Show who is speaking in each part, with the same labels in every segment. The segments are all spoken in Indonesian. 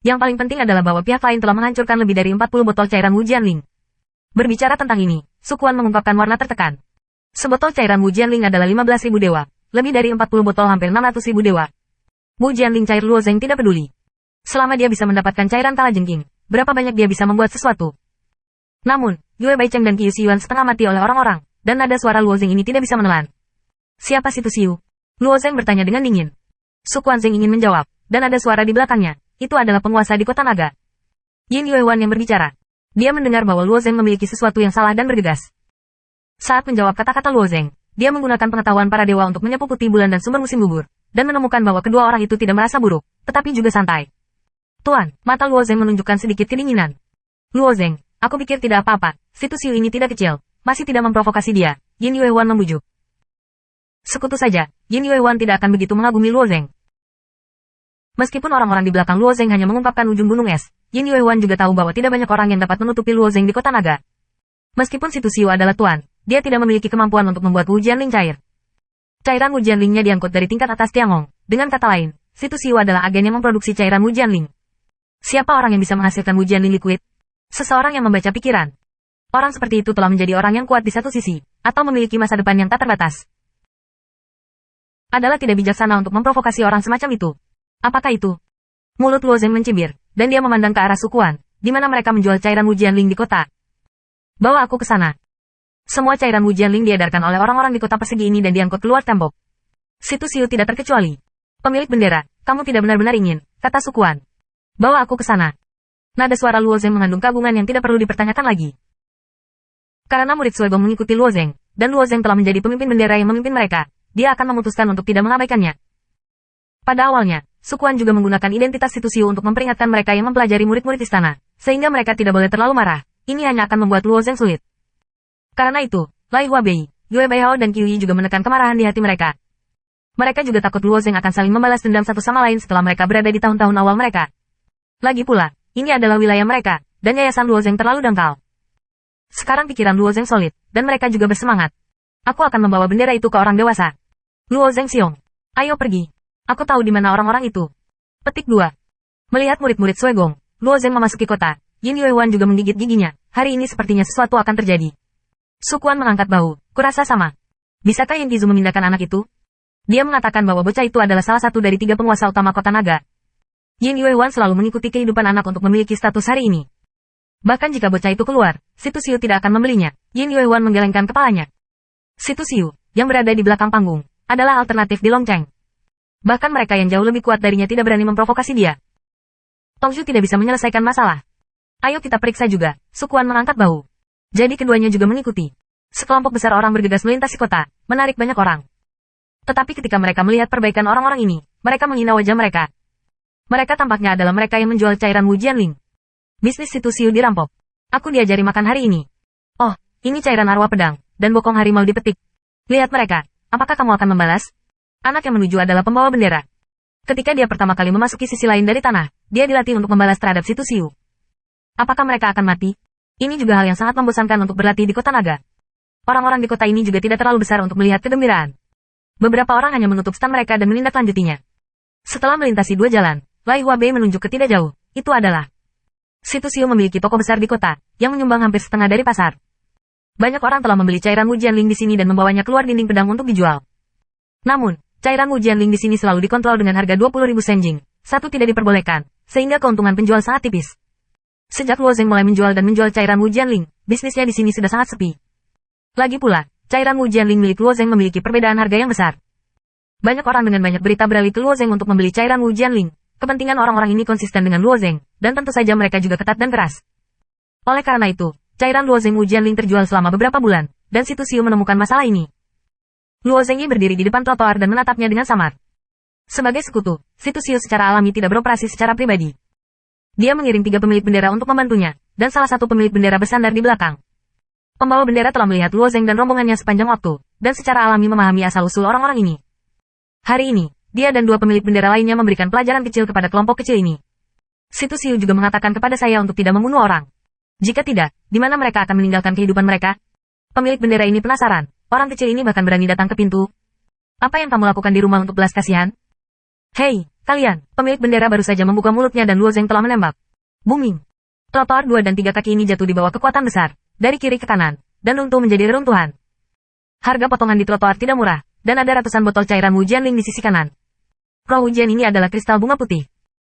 Speaker 1: Yang paling penting adalah bahwa pihak lain telah menghancurkan lebih dari 40 botol cairan Wu Jianling. Berbicara tentang ini, Sukuan mengungkapkan warna tertekan. Sebotol cairan Wu Jianling adalah 15.000 dewa, lebih dari 40 botol hampir 600.000 dewa. Wu Jianling cair Luo Zeng tidak peduli. Selama dia bisa mendapatkan cairan kalajengking, berapa banyak dia bisa membuat sesuatu. Namun, Yue Baicheng dan Qiu Xiyuan setengah mati oleh orang-orang, dan nada suara Luo Zeng ini tidak bisa menelan. Siapa situ Xiu? Luo Zeng bertanya dengan dingin. Sukuan Zeng ingin menjawab, dan ada suara di belakangnya, itu adalah penguasa di kota naga. Yin Yuewan yang berbicara. Dia mendengar bahwa Luo Zeng memiliki sesuatu yang salah dan bergegas. Saat menjawab kata-kata Luo Zeng, dia menggunakan pengetahuan para dewa untuk menyapu putih bulan dan sumber musim gugur, dan menemukan bahwa kedua orang itu tidak merasa buruk, tetapi juga santai. Tuan, mata Luo Zeng menunjukkan sedikit kedinginan. Luo Zeng, aku pikir tidak apa-apa, situ Xiu ini tidak kecil, masih tidak memprovokasi dia, Yin Yuewan membujuk. Sekutu saja, Yin Yuewan tidak akan begitu mengagumi Luo Zeng. Meskipun orang-orang di belakang Luo Zeng hanya mengungkapkan ujung gunung es, Yin Yuewan juga tahu bahwa tidak banyak orang yang dapat menutupi Luo Zeng di kota naga. Meskipun situ Xiu adalah tuan, dia tidak memiliki kemampuan untuk membuat Wu Jianling cair. Cairan Wu Jianlingnya diangkut dari tingkat atas Tiangong. Dengan kata lain, situ Xiu adalah agen yang memproduksi cairan Wu Jianling. Siapa orang yang bisa menghasilkan Wu Jianling liquid? Seseorang yang membaca pikiran. Orang seperti itu telah menjadi orang yang kuat di satu sisi, atau memiliki masa depan yang tak terbatas. Adalah tidak bijaksana untuk memprovokasi orang semacam itu. Apakah itu? Mulut Luo Zeng mencibir, dan dia memandang ke arah Sukuan, di mana mereka menjual cairan Wu Jianling di kota. Bawa aku ke sana. Semua cairan Wu Jianling diedarkan oleh orang-orang di kota persegi ini dan diangkut keluar tembok. Situ Xiu tidak terkecuali. Pemilik bendera, kamu tidak benar-benar ingin, kata Sukuan. Bawa aku ke sana. Nada suara Luo Zeng mengandung kagungan yang tidak perlu dipertanyakan lagi. Karena murid Suegong mengikuti Luo Zeng, dan Luo Zeng telah menjadi pemimpin bendera yang memimpin mereka, dia akan memutuskan untuk tidak mengabaikannya. Pada awalnya, Sukuan juga menggunakan identitas situ Xiu untuk memperingatkan mereka yang mempelajari murid-murid istana, sehingga mereka tidak boleh terlalu marah. Ini hanya akan membuat Luo Zeng sulit. Karena itu, Lai Huabei, Yue Baihao dan Qiu Yi juga menekan kemarahan di hati mereka. Mereka juga takut Luo Zeng akan saling membalas dendam satu sama lain setelah mereka berada di tahun-tahun awal mereka. Lagi pula, ini adalah wilayah mereka, dan yayasan Luo Zeng terlalu dangkal. Sekarang pikiran Luo Zeng solid, dan mereka juga bersemangat. Aku akan membawa bendera itu ke orang dewasa. Luo Zeng Xiong. Ayo pergi. Aku tahu di mana orang-orang itu. Petik 2. Melihat murid-murid Suegong, Luo Zeng memasuki kota. Yin Yuewan juga menggigit giginya. Hari ini sepertinya sesuatu akan terjadi. Sukuan mengangkat bahu. Kurasa sama. Bisakah Yin Qizu memindahkan anak itu? Dia mengatakan bahwa bocah itu adalah salah satu dari 3 penguasa utama kota naga. Yin Yuewan selalu mengikuti kehidupan anak untuk memiliki status hari ini. Bahkan jika bocah itu keluar, situ Xiu tidak akan membelinya. Yin Yuewan menggelengkan kepalanya. Situ Xiu, yang berada di belakang panggung, adalah alternatif di Longcheng. Bahkan mereka yang jauh lebih kuat darinya tidak berani memprovokasi dia. Tongzhu tidak bisa menyelesaikan masalah. Ayo kita periksa juga, Sukuan mengangkat bahu. Jadi keduanya juga mengikuti. Sekelompok besar orang bergegas melintasi kota, menarik banyak orang. Tetapi ketika mereka melihat perbaikan orang-orang ini, mereka menghina wajah mereka. Mereka tampaknya adalah mereka yang menjual cairan Wu Jianling. Bisnis situ Xiu dirampok. Aku diajari makan hari ini. Oh, ini cairan arwah pedang, dan bokong harimau dipetik. Lihat mereka, apakah kamu akan membalas? Anak yang menuju adalah pembawa bendera. Ketika dia pertama kali memasuki sisi lain dari tanah, dia dilatih untuk membalas terhadap situ Xiu. Apakah mereka akan mati? Ini juga hal yang sangat membosankan untuk berlatih di kota naga. Orang-orang di kota ini juga tidak terlalu besar untuk melihat kegembiraan. Beberapa orang hanya menutup stand mereka dan menindaklanjutinya. Setelah melintasi 2 jalan, Lai Huabei menunjuk ke tidak jauh. Itu adalah situ Xiu memiliki toko besar di kota, yang menyumbang hampir setengah dari pasar. Banyak orang telah membeli cairan Wu Jianling di sini dan membawanya keluar dinding pedang untuk dijual. Namun, cairan Wu Jianling di sini selalu dikontrol dengan harga 20.000 senjing. Satu tidak diperbolehkan, sehingga keuntungan penjual sangat tipis. Sejak Luo Zeng mulai menjual dan menjual cairan Wu Jianling, bisnisnya di sini sudah sangat sepi. Lagi pula, cairan Wu Jianling milik Luo Zeng memiliki perbedaan harga yang besar. Banyak orang dengan banyak berita beralih ke Luo Zeng untuk membeli cairan Wu Jianling. Kepentingan orang-orang ini konsisten dengan Luo Zeng, dan tentu saja mereka juga ketat dan keras. Oleh karena itu, cairan Luo Zeng Wu Jianling terjual selama beberapa bulan, dan situ Xiu menemukan masalah ini. Luo Zeng berdiri di depan trotoar dan menatapnya dengan samar. Sebagai sekutu, situ Xiu secara alami tidak beroperasi secara pribadi. Dia mengirim 3 pemilik bendera untuk membantunya, dan salah satu pemilik bendera bersandar di belakang. Pembawa bendera telah melihat Luo Zeng dan rombongannya sepanjang waktu, dan secara alami memahami asal-usul orang-orang ini. Hari ini, dia dan 2 pemilik bendera lainnya memberikan pelajaran kecil kepada kelompok kecil ini. Situ Xiu juga mengatakan kepada saya untuk tidak membunuh orang. Jika tidak, di mana mereka akan meninggalkan kehidupan mereka? Pemilik bendera ini penasaran, orang kecil ini bahkan berani datang ke pintu. Apa yang kamu lakukan di rumah untuk belas kasihan? Hei, kalian! Pemilik bendera baru saja membuka mulutnya dan Luo Zeng telah menembak. Booming! Trotoar 2 dan 3 kaki ini jatuh di bawah kekuatan besar, dari kiri ke kanan, dan runtuh menjadi reruntuhan. Harga potongan di trotoar tidak murah, dan ada ratusan botol cairan Wu Jianling di sisi kanan. Roh Wu Jian ini adalah kristal bunga putih.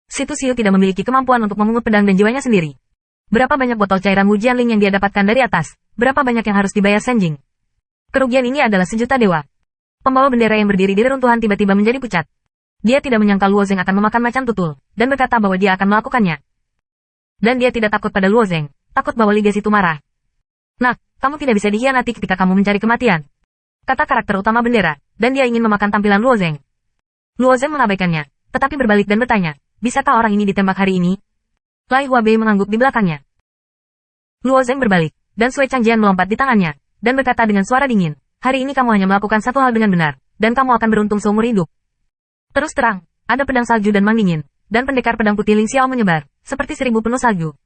Speaker 1: Situ Xiu tidak memiliki kemampuan untuk memungut pedang dan jiwanya sendiri. Berapa banyak botol cairan Wu Jianling yang dia dapatkan dari atas? Berapa banyak yang harus dibayar Senjing? Kerugian ini adalah sejuta dewa. Pembawa bendera yang berdiri di reruntuhan tiba-tiba menjadi pucat. Dia tidak menyangka Luo Zeng akan memakan macan tutul, dan berkata bahwa dia akan melakukannya. Dan dia tidak takut pada Luo Zeng, takut bahwa Ligas itu marah. Nak, kamu tidak bisa dikhianati ketika kamu mencari kematian. Kata karakter utama bendera, dan dia ingin memakan tampilan Luo Zeng. Luo Zeng mengabaikannya, tetapi berbalik dan bertanya, bisakah orang ini ditembak hari ini? Lai Huabei mengangguk di belakangnya. Luo Zeng berbalik, dan Sui Changjian melompat di tangannya, dan berkata dengan suara dingin, hari ini kamu hanya melakukan satu hal dengan benar, dan kamu akan beruntung seumur hidup. Terus terang, ada pedang salju dan mang dingin, dan pendekar pedang putih Ling Xiao menyebar, seperti 1000 penuh salju.